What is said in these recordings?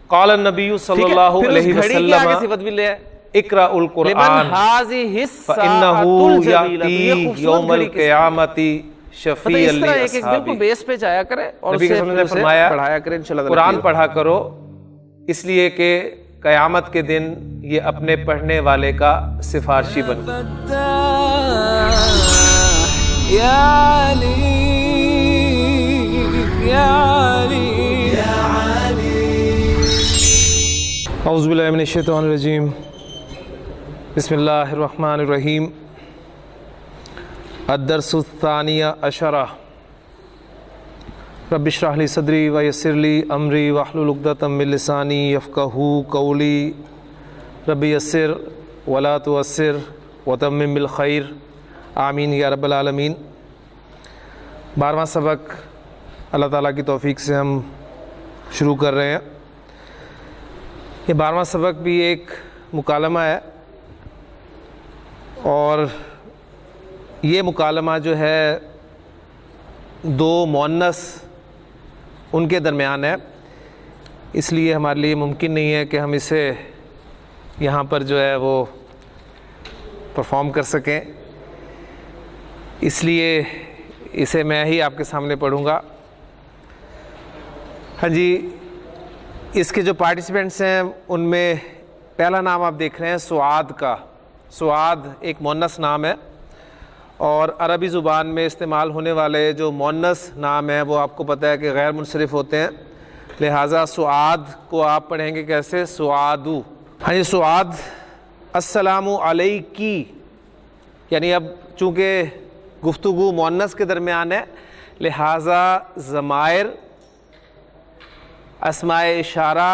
قال النبی صلی اللہ علیہ گھڑی کی آگے وسلم صفت بھی لے ہے اقرأ القرآن فإنه یأتی یوم القیامۃ شفیعا اس طرح ایک ایک بالکل لأصحابہ. بیس پہ جایا کرے اور نبی اسے صلی اللہ علیہ وسلم نے فرمایا پڑھایا کرے انشاءاللہ. قرآن پڑھا کرو اس لیے کہ قیامت کے دن یہ اپنے پڑھنے والے کا سفارشی بن. اعوذ باللہ من الشیطان الرجیم. بسم اللہ الرحمن الرحیم. الدرس الثانی عشر. رب اشرح لی صدری ویسر لی امری واحلل عقدۃ من لسانی یفقہوا قولی. رب یسر ولا تعسر وتمم بالخیر آمین یا رب العالمین. 12واں سبق اللہ تعالیٰ کی توفیق سے ہم شروع کر رہے ہیں. یہ 12واں سبق بھی ایک مکالمہ ہے اور یہ مکالمہ جو ہے دو مؤنث ان کے درمیان ہے، اس لیے ہمارے لیے ممکن نہیں ہے کہ ہم اسے یہاں پر جو ہے وہ پرفارم کر سکیں، اس لیے اسے میں ہی آپ کے سامنے پڑھوں گا. ہاں جی، اس کے جو پارٹیسپینٹس ہیں ان میں پہلا نام آپ دیکھ رہے ہیں سعاد کا. سعاد ایک مؤنث نام ہے اور عربی زبان میں استعمال ہونے والے جو مؤنث نام ہیں وہ آپ کو پتہ ہے کہ غیر منصرف ہوتے ہیں، لہٰذا سعاد کو آپ پڑھیں گے کیسے؟ سعادو. ہاں جی، سعاد السلام علیکی، یعنی اب چونکہ گفتگو مؤنث کے درمیان ہے لہٰذا ضمائر، اسماء اشارہ،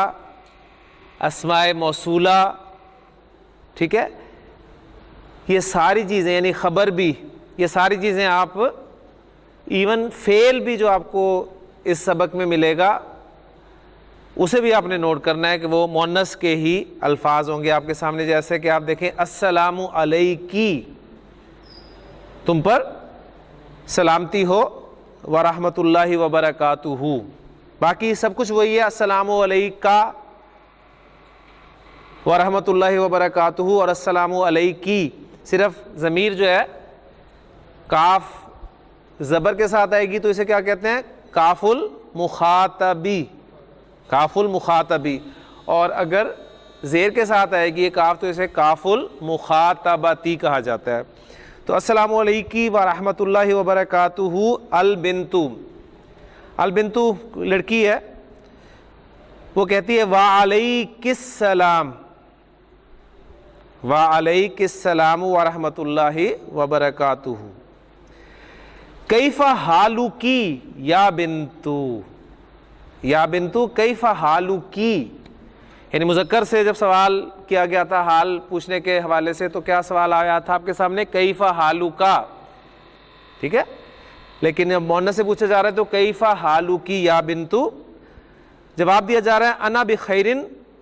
اسماء موصولہ، ٹھیک ہے، یہ ساری چیزیں یعنی خبر بھی، یہ ساری چیزیں آپ ایون فعل بھی جو آپ کو اس سبق میں ملے گا اسے بھی آپ نے نوٹ کرنا ہے کہ وہ مؤنث کے ہی الفاظ ہوں گے آپ کے سامنے. جیسے کہ آپ دیکھیں السلام علیکی، تم پر سلامتی ہو، ورحمۃ اللہ وبرکاتہ. باقی سب کچھ وہی ہے، السلام علیکہ ورحمۃ اللہ وبرکاتہ اور السلام علیکی. صرف ضمیر جو ہے کاف زبر کے ساتھ آئے گی تو اسے کیا کہتے ہیں؟ کاف المخاطبی. کاف المخاطبی. اور اگر زیر کے ساتھ آئے گی یہ کاف تو اسے کاف المخاطبتی کہا جاتا ہے. تو السلام علیکم ورحمۃ اللہ وبرکاتہ. البنتو، البنتو لڑکی ہے، وہ کہتی ہے وعلیک السلام، وعلیک السلام ورحمۃ اللہ وبرکاتہ. کیف حالکی یا بنتو، یا بنتو کیف حالکی، یعنی مذکر سے جب سوال کیا گیا تھا حال پوچھنے کے حوالے سے تو کیا سوال آیا تھا آپ کے سامنے؟ کیف حالکا، ٹھیک ہے. لیکن اب مؤنث سے پوچھا جا رہا ہے تو کیف حالکی یا بنتو، جواب دیا جا رہا ہے انا بخیر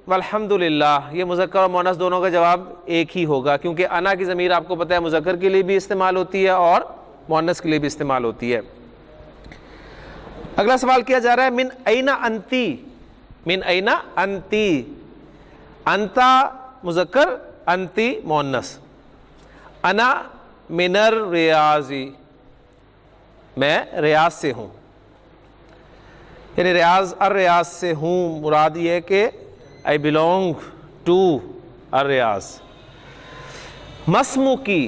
والحمد للہ. یہ مذکر اور مؤنث دونوں کا جواب ایک ہی ہوگا کیونکہ انا کی ضمیر آپ کو پتہ ہے مذکر کے لیے بھی استعمال ہوتی ہے اور مؤنث کے لیے بھی استعمال ہوتی ہے. اگلا سوال کیا جا رہا ہے من این انتی، من این انتی، انتا مذکر انتی مؤنث. انا من الریاضی، میں ریاض سے ہوں، یعنی ریاض الریاض سے ہوں. مراد یہ ہے کہ I belong to الریاض. مسموکی،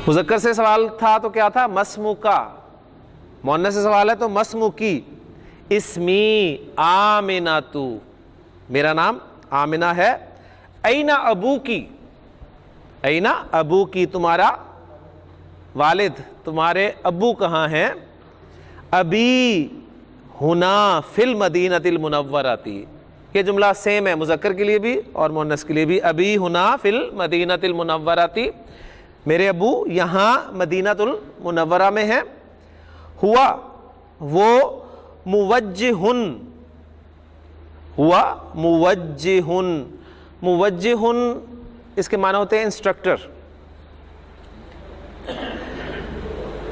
مذکر سے سوال تھا تو کیا تھا؟ مسموکا. مؤنث سے سوال ہے تو مسموکی. اسمی آمناتو، میرا نام آمنہ ہے. این ابوکی، این ابوکی، تمہارا والد، تمہارے ابو کہاں ہیں؟ ابی ہنا فی المدینۃ المنورۃ. یہ جملہ سیم ہے مذکر کے لیے بھی اور مؤنث کے لیے بھی. ابی ہنا فی المدینۃ المنورۃ، میرے ابو یہاں مدینۃ المنورہ میں ہیں. ہوا وہ موجہن، ہوا موجہن، موجہن اس کے معنی ہوتے ہیں انسٹرکٹر.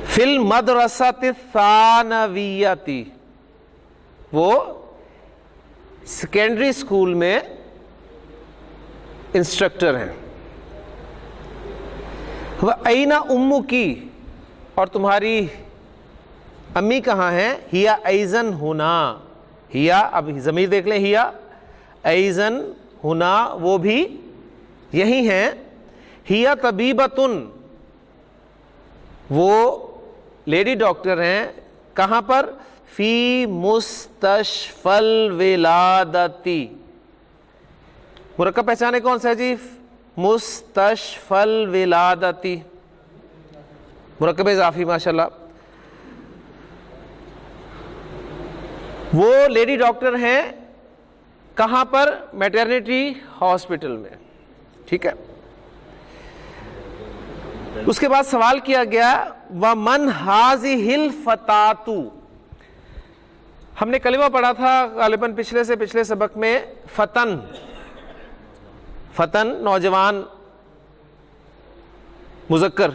فی المدرسۃ الثانویۃ، وہ سیکنڈری اسکول میں انسٹرکٹر ہیں. وَأَيْنَ أُمُّكِ, اور تمہاری امی کہاں ہیں؟ ہیا ایزن ہونا, ہیا, اب ضمیر دیکھ لیں, ہیا ایزن ہونا, وہ بھی یہی ہیں. ہیا طبیبتن, وہ لیڈی ڈاکٹر ہیں. کہاں پر؟ فی مستشفی الولادتی. مرکب پہچانے کون سا ہے جی؟ مستشفی الولادتی, مرکب اضافی, ماشاءاللہ. وہ لیڈی ڈاکٹر ہیں کہاں پر؟ میٹرنیٹی ہاسپٹل میں. ٹھیک ہے. اس کے بعد سوال کیا گیا وَمَنْ هَذِهِ الْفَتَاةُ. ہم نے کلمہ پڑھا تھا غالباً پچھلے سبق میں, فتن. فتن نوجوان مذکر,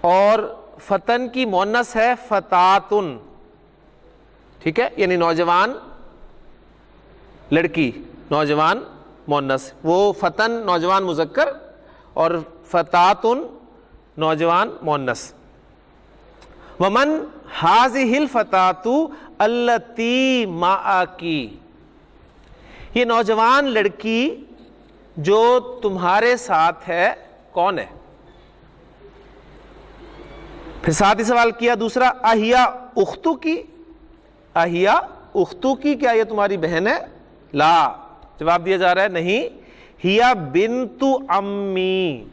اور فتن کی مؤنث ہے فتاتن. ٹھیک ہے, یعنی نوجوان لڑکی, نوجوان مؤنث. وہ فتن نوجوان مذکر اور فتاتن نوجوان مؤنث. ومن هذه الفتاة التي معك, یہ نوجوان لڑکی جو تمہارے ساتھ ہے کون ہے؟ پھر ساتھ ہی سوال کیا دوسرا, اہیا اختو کی, اہیا اختو کی, کیا یہ تمہاری بہن ہے؟ لا, جواب دیا جا رہا ہے نہیں. ہیا بنتو امی,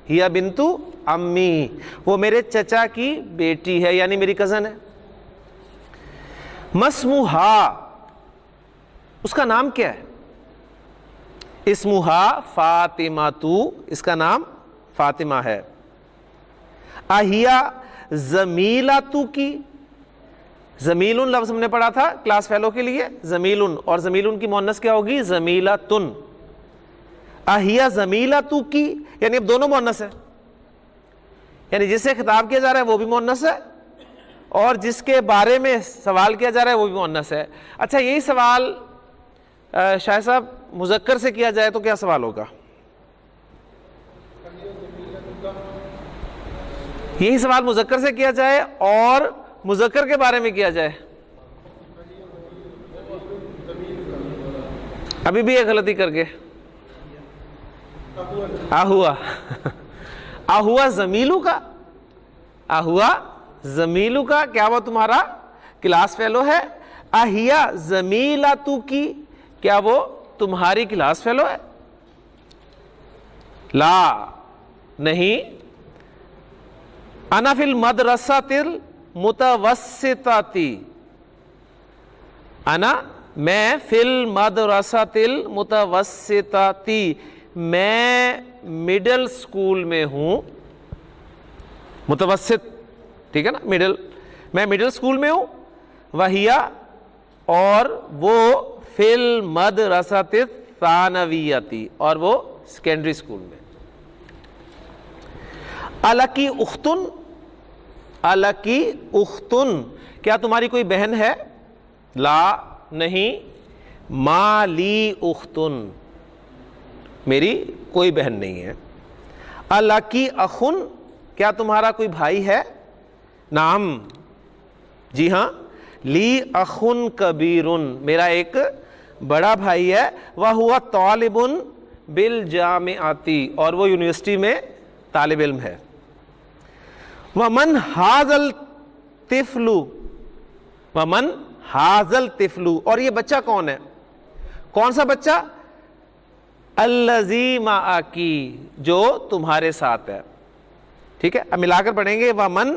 ہیا بنتو امی, وہ میرے چچا کی بیٹی ہے, یعنی میری کزن ہے. مسموہا, اس کا نام کیا ہے؟ اسمہا فاطمہ تو, اس کا نام فاطمہ ہے. اہیا زمیلاتو کی, زمیلن لفظ ہم نے پڑھا تھا کلاس فیلو کے لیے, زمیلن, اور زمیلن کی مؤنث کیا ہوگی؟ زمیلاتن. اہیا زمیلاتو کی, یعنی اب دونوں مؤنث ہے, یعنی جس سے خطاب کیا جا رہا ہے وہ بھی مؤنث ہے, اور جس کے بارے میں سوال کیا جا رہا ہے وہ بھی مؤنث ہے. اچھا, یہی سوال شاہ صاحب مذکر سے کیا جائے تو کیا سوال ہوگا؟ یہی سوال مذکر سے کیا جائے اور مذکر کے بارے میں کیا جائے, ابھی بھی ایک غلطی کر کے, آہوا, آہوا زمیلو کا, آہوا زمیلو کا, کیا وہ تمہارا کلاس فیلو ہے؟ اہیا زمیلاتو کی, کیا وہ تمہاری کلاس فیلو ہے؟ لا, نہیں. انا فی المدرسۃ المتوسطۃ, انا, میں, فی المدرسۃ المتوسطۃ, میں مڈل اسکول میں ہوں. متوسط, ٹھیک ہے نا, مڈل, میں مڈل اسکول میں ہوں. وہیا, اور وہ, فی المدرسۃ الثانویۃ, اور وہ سیکنڈری اسکول میں. الکی اختن, الکی اختن, کیا تمہاری کوئی بہن ہے؟ لا, نہیں. ما لی اختن, میری کوئی بہن نہیں ہے. الکی اخن, کیا تمہارا کوئی بھائی ہے؟ نعم, جی ہاں. لی اخن کبیرن, میرا ایک بڑا بھائی ہے. وہو طالب بالجامعۃ, اور وہ یونیورسٹی میں طالب علم ہے. ومن ھذا الطفل, ومن ھذا الطفل, اور یہ بچہ کون ہے؟ کون سا بچہ؟ الذی معک, جو تمہارے ساتھ ہے. ٹھیک ہے, اب ملا کر پڑھیں گے. ومن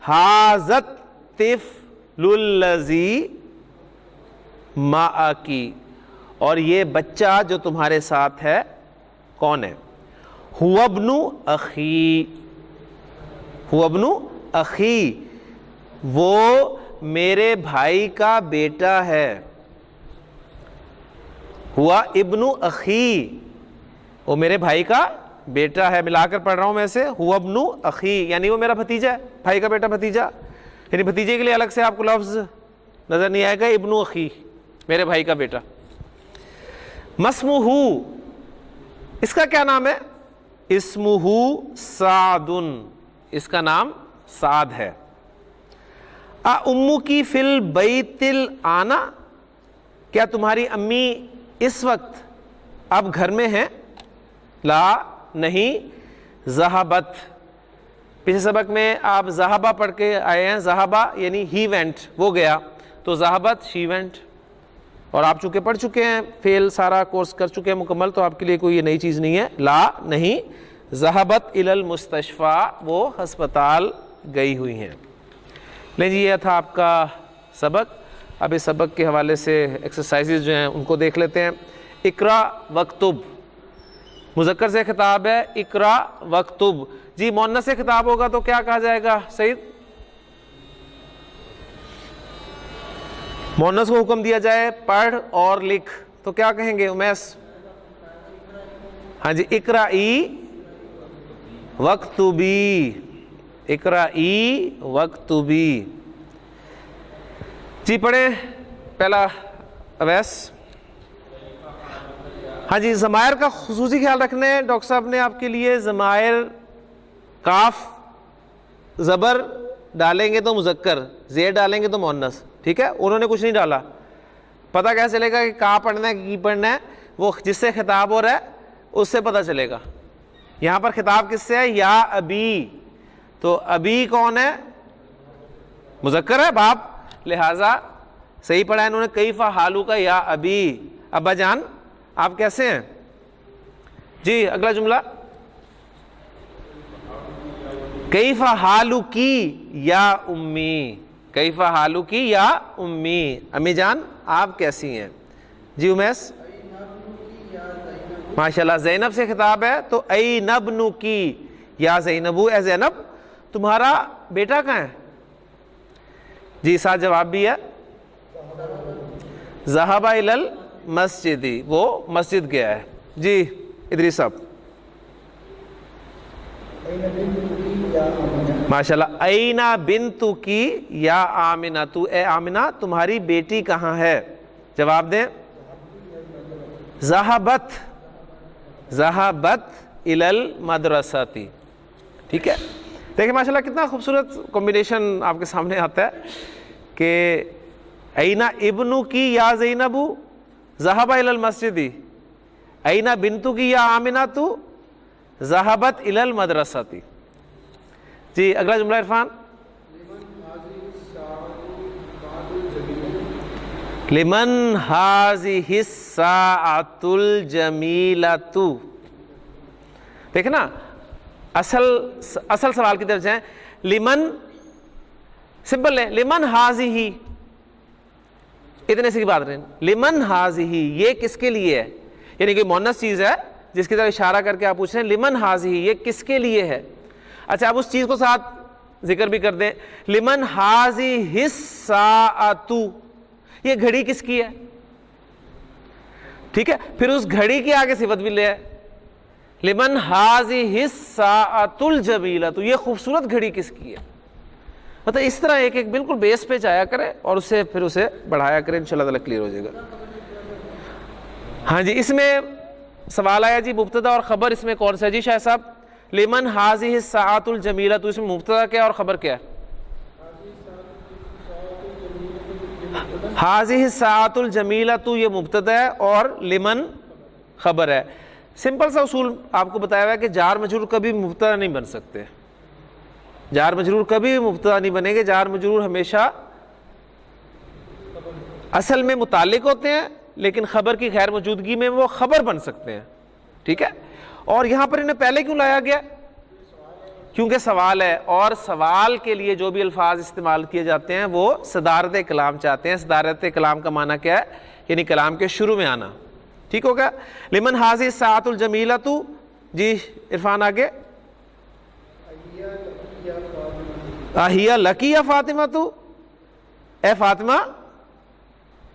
ھذا الطفل الذی معک, اور یہ بچہ جو تمہارے ساتھ ہے کون ہے؟ هو ابن اخی, هو ابن اخی, وہ میرے بھائی کا بیٹا ہے. ہوا ابن اخی, وہ میرے بھائی کا بیٹا ہے. ملا کر پڑھ رہا ہوں میں سے. ہوا ابن اخی, یعنی وہ میرا بھتیجا ہے, بھائی کا بیٹا بھتیجا, یعنی بھتیجے کے لیے الگ سے آپ کو لفظ نظر نہیں آئے گا. ابن اخی, میرے بھائی کا بیٹا. مسمہ، اس کا کیا نام ہے؟ اسمہ سعد، اس کا نام سعد ہے۔ امکی فی البیت الآنا، کیا تمہاری امی اس وقت اب گھر میں ہیں؟ لا، نہیں۔ ذہبت، پچھلے سبق میں آپ ذہبہ پڑھ کے آئے ہیں، ذہبہ یعنی ہی وینٹ، وہ گیا، تو ذہبت شی وینٹ، اور آپ چونکہ پڑھ چکے ہیں، فیل سارا کورس کر چکے ہیں مکمل، تو آپ کے لیے کوئی یہ نئی چیز نہیں ہے۔ لا، نہیں۔ ذہبت الی المستشفیٰ، وہ ہسپتال گئی ہوئی ہیں۔ لیں جی، یہ تھا آپ کا سبق۔ اب اس سبق کے حوالے سے ایکسرسائزز جو ہیں ان کو دیکھ لیتے ہیں۔ اقرا وکتب، مذکر سے خطاب ہے، اقرا وکتب۔ جی مؤنث سے خطاب ہوگا تو کیا کہا جائے گا سعید؟ مؤنث کو حکم دیا جائے پڑھ اور لکھ تو کیا کہیں گے امیس؟ ہاں جی، اقرائی وکتبی، اقرائی وکتبی۔ جی پڑھیں پہلا اویس۔ ہاں جی، ضمائر کا خصوصی خیال رکھنا ہے، ڈاکٹر صاحب نے آپ کے لیے ضمائر کاف زبر ڈالیں گے تو مذکر، زیر ڈالیں گے تو مؤنث، ٹھیک ہے؟ انہوں نے کچھ نہیں ڈالا، پتہ کیسے چلے گا کہ کا پڑھنا ہے کی پڑھنا ہے؟ وہ جس سے خطاب ہو رہا ہے اس سے پتہ چلے گا۔ یہاں پر خطاب کس سے ہے؟ یا ابی، تو ابی کون ہے؟ مذکر ہے، باپ، لہٰذا صحیح پڑھا ہے انہوں نے، کیف حالو کا یا ابی، ابا جان آپ کیسے ہیں؟ جی اگلا جملہ، کیف حالو کی یا امی، کیف حالو کی یا امی، امی جان آپ کیسی ہیں؟ جی امیس، ماشاءاللہ زینب سے خطاب ہے تو این ابنو کی یا زینبو، اے زینب تمہارا بیٹا کہاں ہے؟ جی ساتھ جواب بھی ہے، ذہب الی المسجد، وہ مسجد گیا ہے۔ جی ادریس صاحب، ماشاءاللہ، اینا بنتو کی یا آمنہ، تو اے آمنہ تمہاری بیٹی کہاں ہے؟ جواب دیں، ذہبت، ذہبت الی المدرسۃ، ٹھیک ہے؟ دیکھیں ماشاءاللہ کتنا خوبصورت کمبینیشن آپ کے سامنے آتا ہے کہ اینا ابنو کی یا زینبو ذہب الی المسجد، اینا بنتو کی یا آمنہ تو ذہبت الی المدرسۃ۔ جی اگلا جملہ عرفان، لمن ہذہ الساعۃ الجمیلۃ، دیکھیں نا اصل سوال کی طرف جائیں، لمن سمپل ہے، لمن ہذہ، اتنے سے کی بات رہے، لمن ہذہ یہ کس کے لیے ہے، یعنی کہ مؤنث چیز ہے جس کی طرف اشارہ کر کے آپ پوچھ رہے ہیں لمن ہذہ یہ کس کے لیے ہے۔ اچھا اب اس چیز کو ساتھ ذکر بھی کر دیں، لمن ہذہ الساعۃ یہ گھڑی کس کی ہے، ٹھیک ہے؟ پھر اس گھڑی کی آگے صفت بھی لے ہے، لمن ہذہ الساعۃ الجمیلۃ یہ خوبصورت گھڑی کس کی ہے۔ مطلب اس طرح ایک بالکل بیس پہ جایا کرے اور پھر اسے بڑھایا کرے، انشاءاللہ تعالیٰ کلیئر ہو جائے گا۔ ہاں جی، اس میں سوال آیا جی مبتدا اور خبر اس میں کون سا ہے؟ جی شاہ صاحب، لمن ہذہ الساعۃ الجمیلۃ، اس میں مبتدا کیا اور خبر کیا ہے؟ ہذہ الساعۃ الجمیلۃ یہ مبتدا ہے اور لمن خبر ہے۔ سمپل سا اصول آپ کو بتایا ہوا ہے کہ جار مجرور کبھی مبتدا نہیں بن سکتے، جار مجرور کبھی مبتدا نہیں بنے گے، جار مجرور ہمیشہ اصل میں متعلق ہوتے ہیں لیکن خبر کی غیر موجودگی میں وہ خبر بن سکتے ہیں، ٹھیک ہے؟ اور یہاں پر انہیں پہلے کیوں لایا گیا؟ کیونکہ سوال ہے، اور سوال کے لیے جو بھی الفاظ استعمال کیے جاتے ہیں وہ صدارت کلام چاہتے ہیں۔ صدارت کلام کا معنی کیا ہے؟ یعنی کلام کے شروع میں آنا، ٹھیک ہوگا؟ لمن ہذہ الساعۃ الجمیلۃ، جی عرفان آگے، اہی لکی یا فاطمہ، تو اے فاطمہ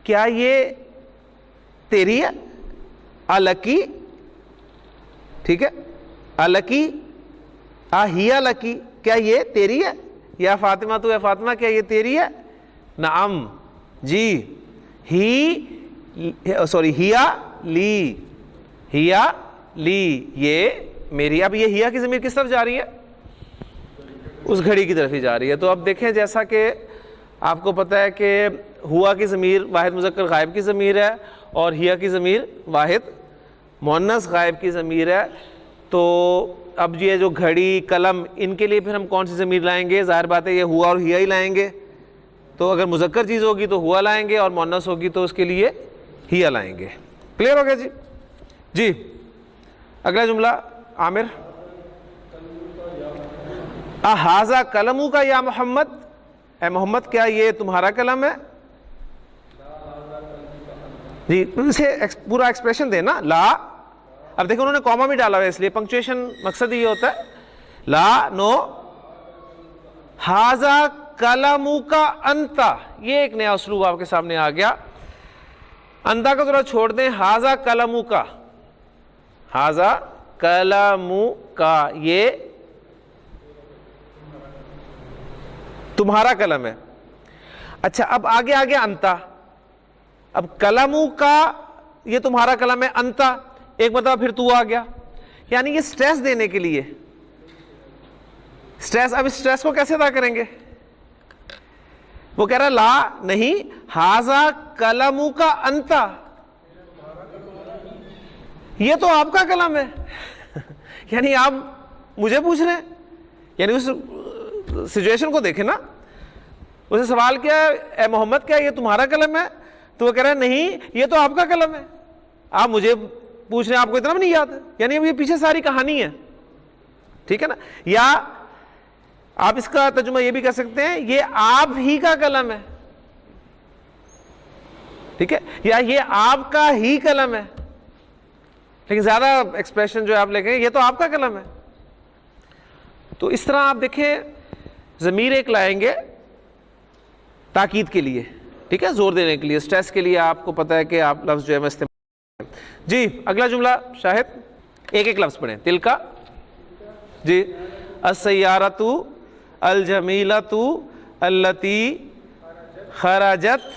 کیا یہ تیری ہے؟ الکی، ٹھیک ہے؟ الکی، اہیا لکی، کیا یہ تیری ہے؟ یا فاطمہ تو اے فاطمہ کیا یہ تیری ہے؟ نعم، جی، ہی سوری ہیا لی، ہیا لی، یہ میری. اب یہ ہیا کی ضمیر کس طرف جا رہی ہے؟ اس گھڑی کی طرف ہی جا رہی ہے. تو اب دیکھیں جیسا کہ آپ کو پتہ ہے کہ ہوا کی ضمیر واحد مذکر غائب کی ضمیر ہے اور ہیا کی ضمیر واحد مؤنث غائب کی ضمیر ہے. تو اب یہ جو گھڑی قلم ان کے لیے پھر ہم کون سی ضمیر لائیں گے؟ ظاہر بات ہے یہ ہوا اور ہیا ہی لائیں گے. تو اگر مذکر چیز ہوگی تو ہوا لائیں گے اور مؤنث ہوگی تو اس کے لیے ہیا لائیں گے. کلیئر ہو گیا جی؟ جی اگلا جملہ عامر. احاذا قلمو کا یا محمد، اے محمد کیا یہ تمہارا قلم ہے؟ جی اسے پورا ایکسپریشن دے نا. لا، اب دیکھو انہوں نے کوما بھی ڈالا ہوا ہے اس لیے پنکچویشن مقصد یہ ہوتا ہے. لا، نو، ہاذا قلمو کا انتا، یہ ایک نیا اسلوب آپ کے سامنے آ گیا. انتا کو ذرا چھوڑ دیں، ہاذا قلمو کا، ہاذا قلمو کا، یہ تمہارا قلم ہے. اچھا اب آگے آگے انتا، اب قلمو کا یہ تمہارا قلم ہے، انتا ایک مرتبہ پھر تو آ گیا، یعنی یہ سٹریس دینے کے لیے سٹریس. اب اس سٹریس کو کیسے ادا کریں گے؟ وہ کہہ رہا لا نہیں، ہاذا قلمو کا انتا، یہ تو آپ کا قلم ہے. یعنی آپ مجھے پوچھ رہے ہیں، یعنی اس سچویشن کو دیکھیں نا. اسے سوال کیا اے محمد کیا یہ تمہارا قلم ہے؟ تو وہ کہہ رہا ہے نہیں یہ تو آپ کا قلم ہے. آپ مجھے پوچھ رہے ہیں، آپ کو اتنا بھی نہیں یاد ہے؟ یعنی اب یہ پیچھے ساری کہانی ہے، ٹھیک ہے نا. یا آپ اس کا ترجمہ یہ بھی کر سکتے ہیں یہ آپ ہی کا قلم ہے، ٹھیک ہے، یا یہ آپ کا ہی قلم ہے. لیکن زیادہ ایکسپریشن جو آپ لے گئے یہ تو آپ کا قلم ہے. تو اس طرح آپ دیکھیں ضمیر ایک لائیں گے تاکید کے لیے، ٹھیک ہے، زور دینے کے لیے، سٹریس کے لیے. آپ کو پتہ ہے کہ آپ لفظ جو ہے میں استعمال. جی اگلا جملہ شاہد، ایک ایک لفظ پڑھیں. تل کا، جی، السیارۃ الجمیلۃ التی خرجت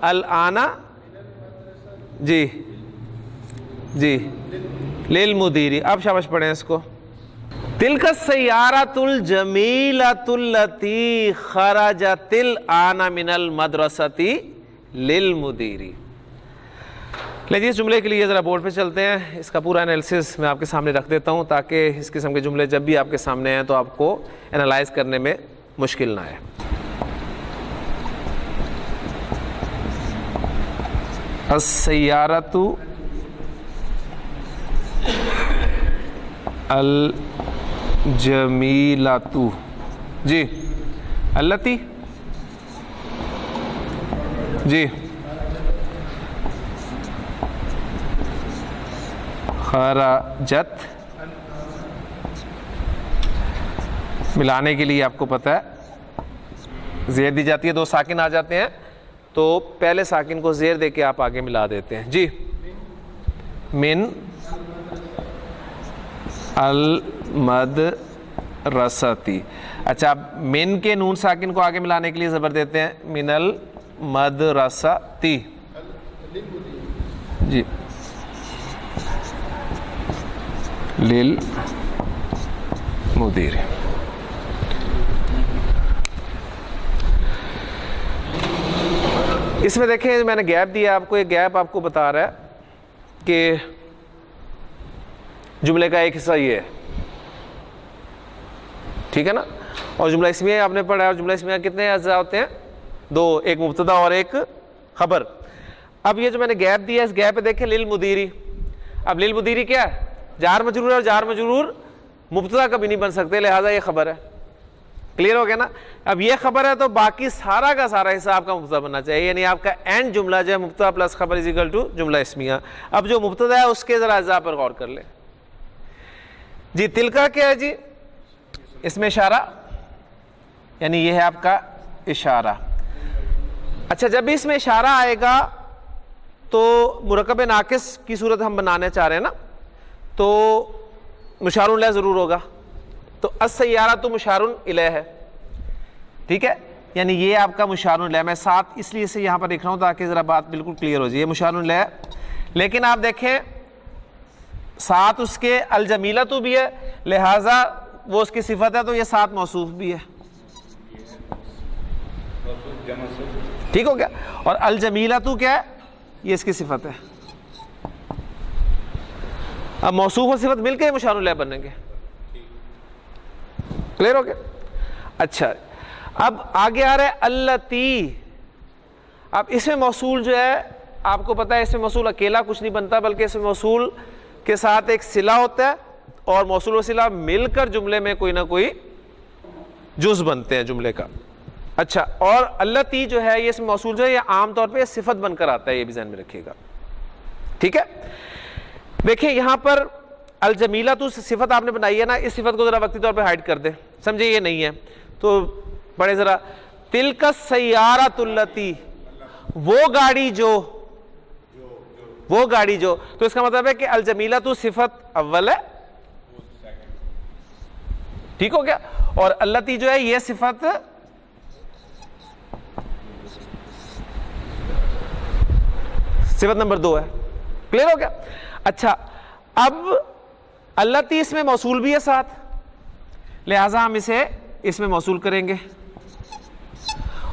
الآن، جی جی للمدیر. اب شاباش پڑھیں اس کو. تلک السیارۃ الجمیلۃ التی خرجت الآن من المدرسۃ للمدیر. لیجیے اس جملے کے لیے ذرا بورڈ پہ چلتے ہیں. اس کا پورا انالیسس میں آپ کے سامنے رکھ دیتا ہوں تاکہ اس قسم کے جملے جب بھی آپ کے سامنے ہیں تو آپ کو انالائز کرنے میں مشکل نہ آئے. السیارۃ الجمیلۃ، جی، التی، جی، خرجت، ملانے کے لیے آپ کو پتہ ہے زیر دی جاتی ہے، دو ساکن آ جاتے ہیں تو پہلے ساکن کو زیر دے کے آپ آگے ملا دیتے ہیں. جی، من المدرستی. اچھا اب من کے نون ساکن کو آگے ملانے کے لیے زبر دیتے ہیں، من المدرستی، جی، للمدیر. اس میں دیکھیں میں نے گیپ دیا آپ کو. یہ گیپ آپ کو بتا رہا ہے کہ جملے کا ایک حصہ یہ ہے، ٹھیک ہے نا. اور جملہ اسمیہ آپ نے پڑھا ہے، اور جملہ اسمیہ کتنے اجزاء ہوتے ہیں؟ دو، ایک مبتدا اور ایک خبر. اب یہ جو میں نے گیپ دیا اس گیپ پہ دیکھیں للمدیری. اب للمدیری کیا ہے؟ جار مجرور ہے، اور جار مجرور مبتدا کبھی نہیں بن سکتے، لہذا یہ خبر ہے. کلیئر ہو گیا نا. اب یہ خبر ہے تو باقی سارا کا سارا حصہ آپ کا مبتدا بننا چاہیے، یعنی آپ کا اینڈ جملہ جو ہے مبتدا پلس خبر از اکول ٹو جملہ اسمیہ. اب جو مبتدا ہے اس کے ذرا اجزاء پر غور کر لیں. جی تلکا کیا ہے؟ جی اس میں اشارہ، یعنی یہ ہے آپ کا اشارہ. اچھا جب بھی اس میں اشارہ آئے گا تو مرکب ناقص کی صورت ہم بنانے چاہ رہے ہیں نا، تو مشار الیہ ضرور ہوگا. تو السیارہ تو مشار الیہ ہے، ٹھیک ہے، یعنی یہ آپ کا مشار الیہ. میں ساتھ اس لیے سے یہاں پر لکھ رہا ہوں تاکہ ذرا بات بالکل کلیئر ہو جائے. مشار الیہ لیکن آپ دیکھیں ساتھ اس کے الجمیلہ تو بھی ہے، لہٰذا وہ اس کی صفت ہے، تو یہ ساتھ موصوف بھی ہے، ٹھیک ہو گیا. اور الجمیلہ تو کیا ہے؟ یہ اس کی صفت ہے. اب موصوف اور صفت مل کے مشار الیہ بنیں گے. کلیئر ہو گیا؟ اچھا اب آگے آ رہا ہے اللتی. اب اس میں موصول جو ہے آپ کو پتا ہے اس میں موصول اکیلا کچھ نہیں بنتا، بلکہ اس میں موصول کے ساتھ ایک صلہ ہوتا ہے اور موصول و صلہ مل کر جملے میں کوئی نہ کوئی جز بنتے ہیں جملے کا. اچھا اور اللتی جو ہے یہ اس میں موصول جو ہے یہ عام طور پہ صفت بن کر آتا ہے، یہ بھی ذہن میں رکھیے گا. ٹھیک ہے، دیکھیں یہاں پر الجمیلہ تو صفت آپ نے بنائی ہے نا، اس صفت کو ذرا وقتی طور پہ ہائڈ کر دیں، سمجھے یہ نہیں ہے تو پڑھیں ذرا. تلک السیارۃ اللتی، وہ گاڑی جو، تو اس کا مطلب ہے کہ الجمیلہ تو صفت اول ہے، ٹھیک ہو گیا، اور اللتی جو ہے یہ صفت نمبر 2 ہے. کلیئر ہو گیا؟ اچھا اب اللتی اس میں موصول بھی ہے ساتھ، لہٰذا ہم اسے اس میں موصول کریں گے،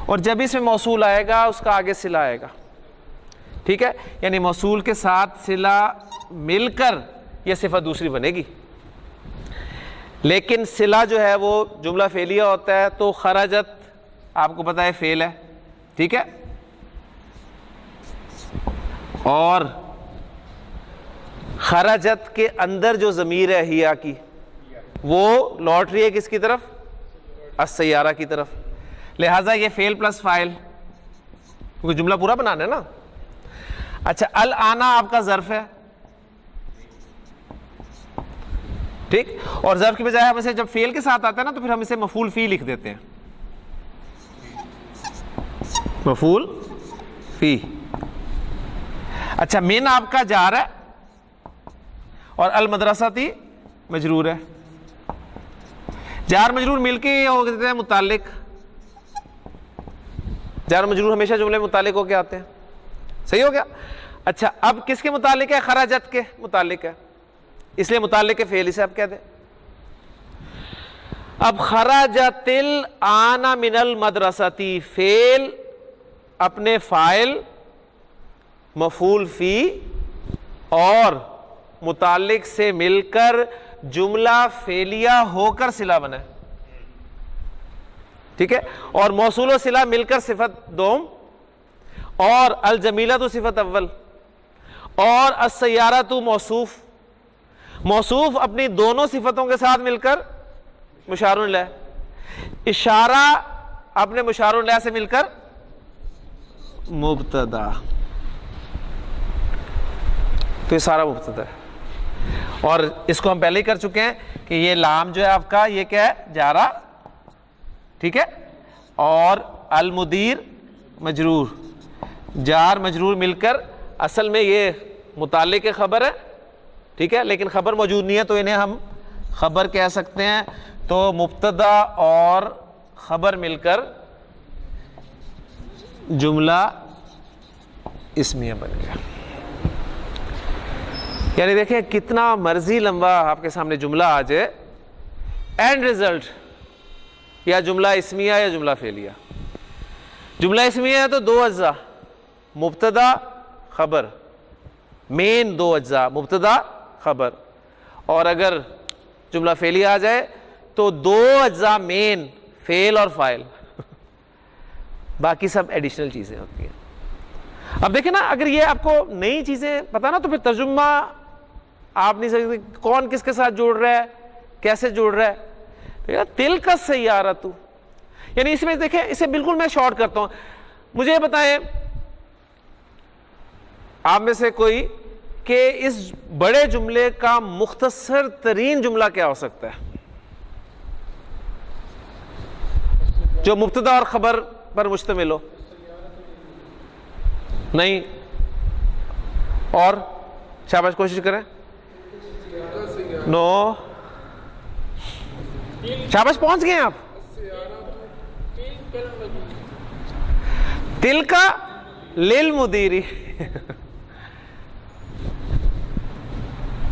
اور جب اس میں موصول آئے گا اس کا آگے صلہ آئے گا. ٹھیک ہے، یعنی موصول کے ساتھ صلہ مل کر یہ صفت دوسری بنے گی. لیکن صلہ جو ہے وہ جملہ فعلیہ ہوتا ہے، تو خرجت آپ کو پتا ہے فعل ہے، ٹھیک ہے، اور خرجت کے اندر جو ضمیر ہے ہیا کی وہ لوٹ رہی ہے کس کی طرف؟ السیارہ کی طرف، لہٰذا یہ فعل پلس فاعل، کیونکہ جملہ پورا بنانا ہے نا. اچھا الانا آپ کا ظرف ہے، ٹھیک، اور ظرف کی بجائے ہم اسے جب فعل کے ساتھ آتا ہے نا تو پھر ہم اسے مفعول فی لکھ دیتے ہیں، مفعول فی. اچھا من آپ کا جار ہے اور المدرستی مجرور ہے. جار مجرور مل کے یہ ہو دیتے ہیں متعلق، جار مجرور ہمیشہ جملے متعلق ہو کے آتے ہیں، صحیح ہو گیا. اچھا اب کس کے متعلق ہے؟ خراجت کے متعلق ہے، اس لیے متعلق فعل اسے آپ کہہ دیں. اب خرجت الآن من المدرستی، فعل اپنے فاعل مفعول فی اور متعلق سے مل کر جملہ فعلیہ ہو کر صلہ بنا ہے، ٹھیک ہے، اور موصول و صلہ مل کر صفت دوم، اور الجمیلہ تو صفت اول، اور السیارہ تو موصوف. موصوف اپنی دونوں صفتوں کے ساتھ مل کر مشار الیہ، اشارہ اپنے مشار الیہ سے مل کر مبتدا، تو یہ سارا مبتدا ہے. اور اس کو ہم پہلے ہی کر چکے ہیں کہ یہ لام جو ہے آپ کا یہ کیا ہے؟ جارہ، ٹھیک ہے، اور المدیر مجرور، جار مجرور مل کر اصل میں یہ متعلق خبر ہے، ٹھیک ہے، لیکن خبر موجود نہیں ہے تو انہیں ہم خبر کہہ سکتے ہیں. تو مبتدا اور خبر مل کر جملہ اسمیہ بن گیا. یعنی دیکھیں کتنا مرضی لمبا آپ کے سامنے جملہ آ جائے، اینڈ ریزلٹ یا جملہ اسمیہ یا جملہ فعلیہ. جملہ اسمیہ ہے تو 2 اجزاء، مبتدا خبر، مین 2 اجزاء مبتدا خبر، اور اگر جملہ فعلیہ آ جائے تو 2 اجزاء مین فعل اور فاعل، باقی سب ایڈیشنل چیزیں ہوتی ہیں. اب دیکھیں نا اگر یہ آپ کو نئی چیزیں پتا نا تو پھر ترجمہ آپ نہیں سکتے کون کس کے ساتھ جوڑ رہا ہے، کیسے جوڑ رہا ہے. تلک السیارۃ، یعنی اس میں دیکھیں اسے بالکل میں شارٹ کرتا ہوں. مجھے یہ بتائیں آپ میں سے کوئی کہ اس بڑے جملے کا مختصر ترین جملہ کیا ہو سکتا ہے جو مبتدا اور خبر پر مشتمل ہو؟ نہیں، اور شاباش کوشش کریں. نو، شاباش پہنچ گئے ہیں آپ. تلک للمدیری،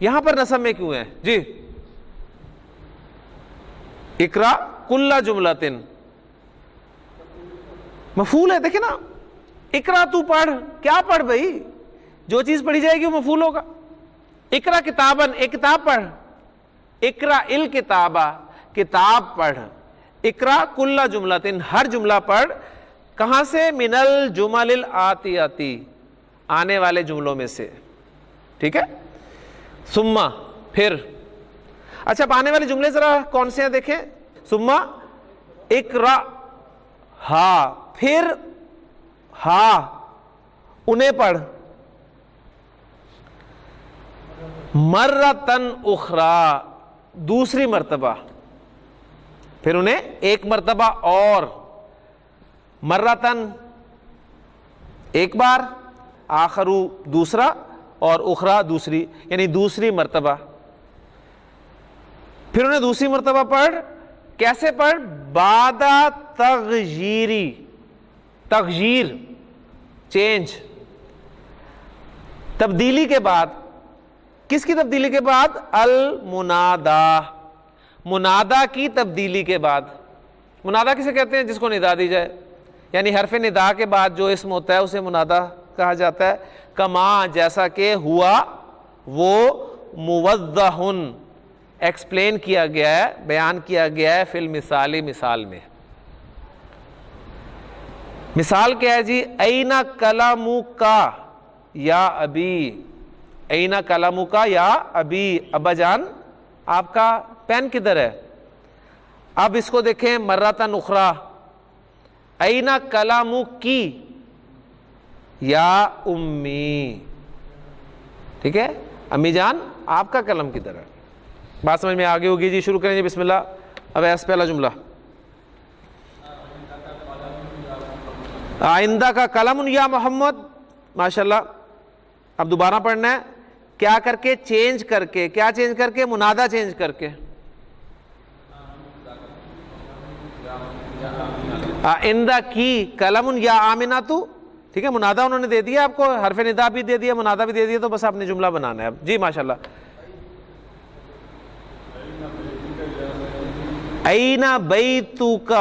یہاں پر نصب میں کیوں ہے؟ جی اقرا کل جملتن مفعول ہے، دیکھیں نا، اقرا تو پڑھ، کیا پڑھ بھائی؟ جو چیز پڑھی جائے گی وہ مفعول ہوگا. اقرا کتابن، ایک کتاب پڑھ. اقرا الکتابہ، کتاب پڑھ. اقرا کل جملتن، ہر جملہ پڑھ. کہاں سے؟ من الجمل الآتیاتی، آنے والے جملوں میں سے. ٹھیک ہے. ثم، پھر. اچھا اب آنے والے جملے ذرا کون سے ہیں دیکھیں. ثم اقرا، ہا، پھر ہا، انہیں پڑھ. مرتن اخرى، دوسری مرتبہ، پھر انہیں ایک مرتبہ اور. مرتن ایک بار، آخرو دوسرا، اور اخرى دوسری، یعنی دوسری مرتبہ. پھر انہیں دوسری مرتبہ پڑھ. کیسے پڑھ؟ بعد تغییری، تغییر چینج، تبدیلی کے بعد. کس کی تبدیلی کے بعد؟ المنادا، منادا کی تبدیلی کے بعد. منادا کسے کہتے ہیں؟ جس کو ندا دی جائے، یعنی حرف ندا کے بعد جو اسم ہوتا ہے اسے منادا کہا جاتا ہے. کما، جیسا کہ، ہوا، وہ، موضحن، ایکسپلین کیا گیا ہے، بیان کیا گیا ہے، فی المثالی، مثال میں. مثال کیا ہے جی؟ این قلمک یا ابی، این قلمک یا ابی، ابا جان آپ کا پین کدھر ہے؟ اب اس کو دیکھیں مرتن اخرى. این قلمکی یا امی، ٹھیک ہے، امی جان آپ کا قلم کدھر ہے؟ بات سمجھ میں آگے ہوگی جی. شروع کریں جی، بسم اللہ. اب ایسا پہلا جملہ، آئندہ کا قلم یا محمد. ماشاءاللہ. اب دوبارہ پڑھنا ہے، کیا کر کے؟ چینج کر کے. کیا چینج کر کے؟ منادا چینج کر کے. آئندہ کی قلم یا آمنہ تو، ٹھیک ہے، منادا انہوں نے دے دیا آپ کو، حرف ندا بھی دے دیا، منادا بھی دے دیا، تو بس آپ نے جملہ بنانا ہے اب. جی ماشاءاللہ. این بیتک،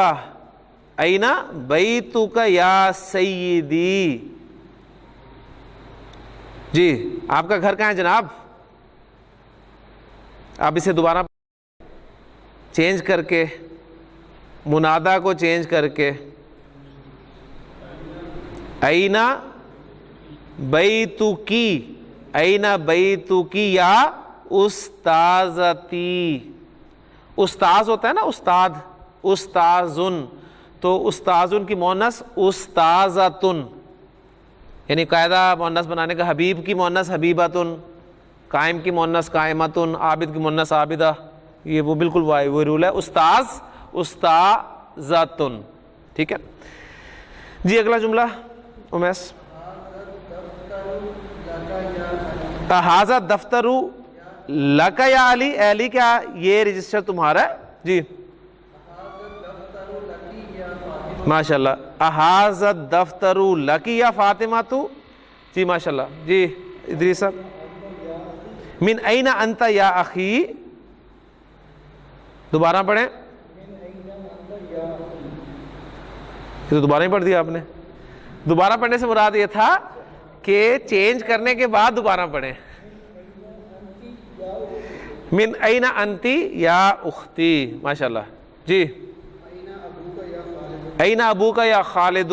این بیتک یا سیدی. جی آپ کا گھر کہاں ہے جناب؟ آپ اسے دوبارہ چینج کر کے، منادا کو چینج کر کے، این بیتکی، این بیتکی یا استاذتی. استاذ ہوتا ہے نا، استاد، استاذن، تو استاذن کی مؤنث استاذتن، یعنی قاعدہ مؤنث بنانے کا. حبیب کی مؤنث حبیبتن، قائم کی مؤنث قائمتن، عابد کی مؤنث عابدہ. یہ وہ بالکل وہ رول ہے. استاذ، استاذتن. ٹھیک ہے جی. اگلا جملہ امیس. ھذا دفتر لک یا علی، اے علی کیا یہ رجسٹر تمہارا ہے؟ جی ماشاءاللہ. ھذا الدفتر لک یا فاطمہ تو. جی ماشاءاللہ. جی ادریس صاحب. من این انت یا اخی. دوبارہ پڑھیں. یہ تو دوبارہ ہی پڑھ دیا آپ نے. دوبارہ پڑھنے سے مراد یہ تھا کہ چینج کرنے کے بعد دوبارہ پڑھیں. من این انتی یا اختی. ماشاءاللہ. جی این ابوک یا خالد.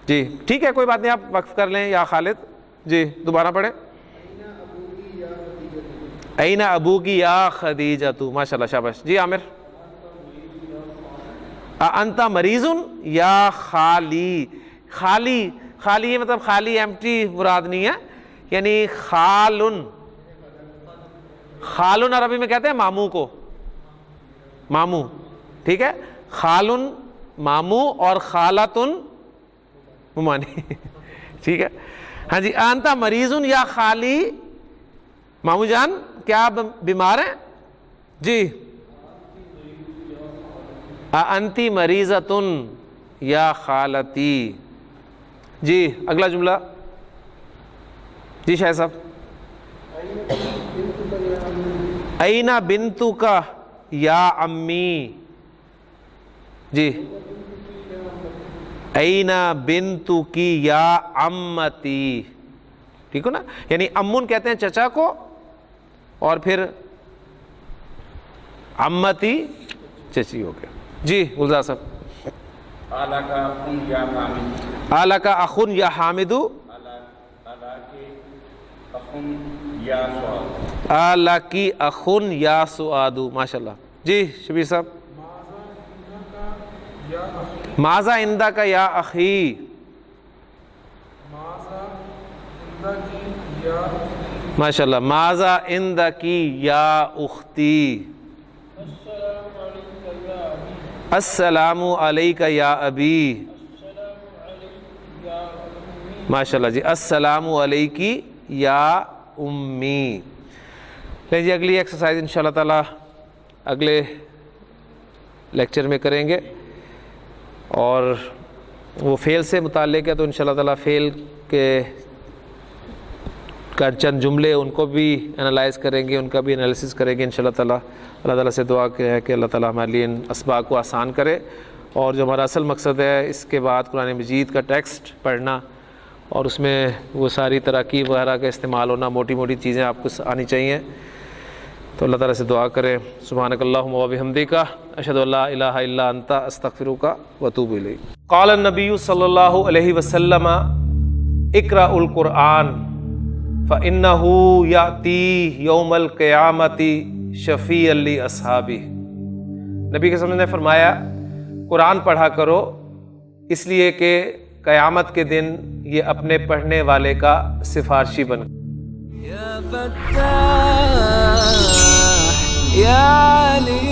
جی ٹھیک ہے کوئی بات نہیں، آپ وقف کر لیں یا خالد. جی دوبارہ پڑھیں. این ابوکی یا خدیجۃ. ماشاءاللہ شاباش. جی عامر. انت مریض یا خالی. خالی، خالی یہ مطلب خالی ایمٹی مراد نہیں ہے، یعنی خالن. خالن عربی میں کہتے ہیں ماموں کو، ماموں. ٹھیک ہے. خالن ماموں اور خالتن ممانی. ٹھیک ہے. ہاں جی. انت مریض یا خالی، ماموں جان کیا بیمار ہیں؟ جی. انتی مریضتن یا خالتی. جی اگلا جملہ. جی شاہ صاحب. اینا بنتو کا یا امی، جی اینا بنتو کی یا امتی، ٹھیک ہو نا، یعنی امن کہتے ہیں چچا کو، اور پھر امتی چچی ہو گیا. جی گلزار صاحب. اعلیٰ کا اخن یا حامد، اعلیٰ کا اخن یا حامدو، اعلیٰ کے اخن یا سعاد، اعلیٰ کی اخن یا سعادو. ماشاء اللہ. جی شبیر صاحب. ماذا عندہ کا یا اخی، ماشاء اللہ. ماذا عندہ کی یا اختی، السلام علیکہ یا ابی، ماشاء اللہ جی. السلام علیکی یا امی. لیں جی اگلی ایکسرسائز انشاءاللہ تعالیٰ اگلے لیکچر میں کریں گے، اور وہ فعل سے متعلق ہے، تو انشاءاللہ تعالیٰ فعل کے کا چند جملے ان کو بھی انالائز کریں گے، ان کا بھی انالیسس کریں گے انشاءاللہ تعالیٰ. اللہ تعالیٰ سے دعا ہے کہ اللہ تعالیٰ ہمارے لیے ان اسباق کو آسان کرے، اور جو ہمارا اصل مقصد ہے اس کے بعد قرآن مجید کا ٹیکسٹ پڑھنا، اور اس میں وہ ساری تراکیب وغیرہ کا استعمال ہونا، موٹی موٹی چیزیں آپ کو آنی چاہیے. تو اللہ تعالیٰ سے دعا کریں. سبحانک اللہم و بحمدک، اشہد ان لا الہ الا انت، استغفرک و اتوب الیک. قال النبی صلی اللہ علیہ وسلم اقرأ القرآن فإنه یأتی یوم القیامۃ شفیعا لاصحابہ. نبی کے صلی اللہ علیہ وسلم نے فرمایا قرآن پڑھا کرو، اس لیے کہ قیامت کے دن یہ اپنے پڑھنے والے کا سفارشی بن. یا فتاح یا علی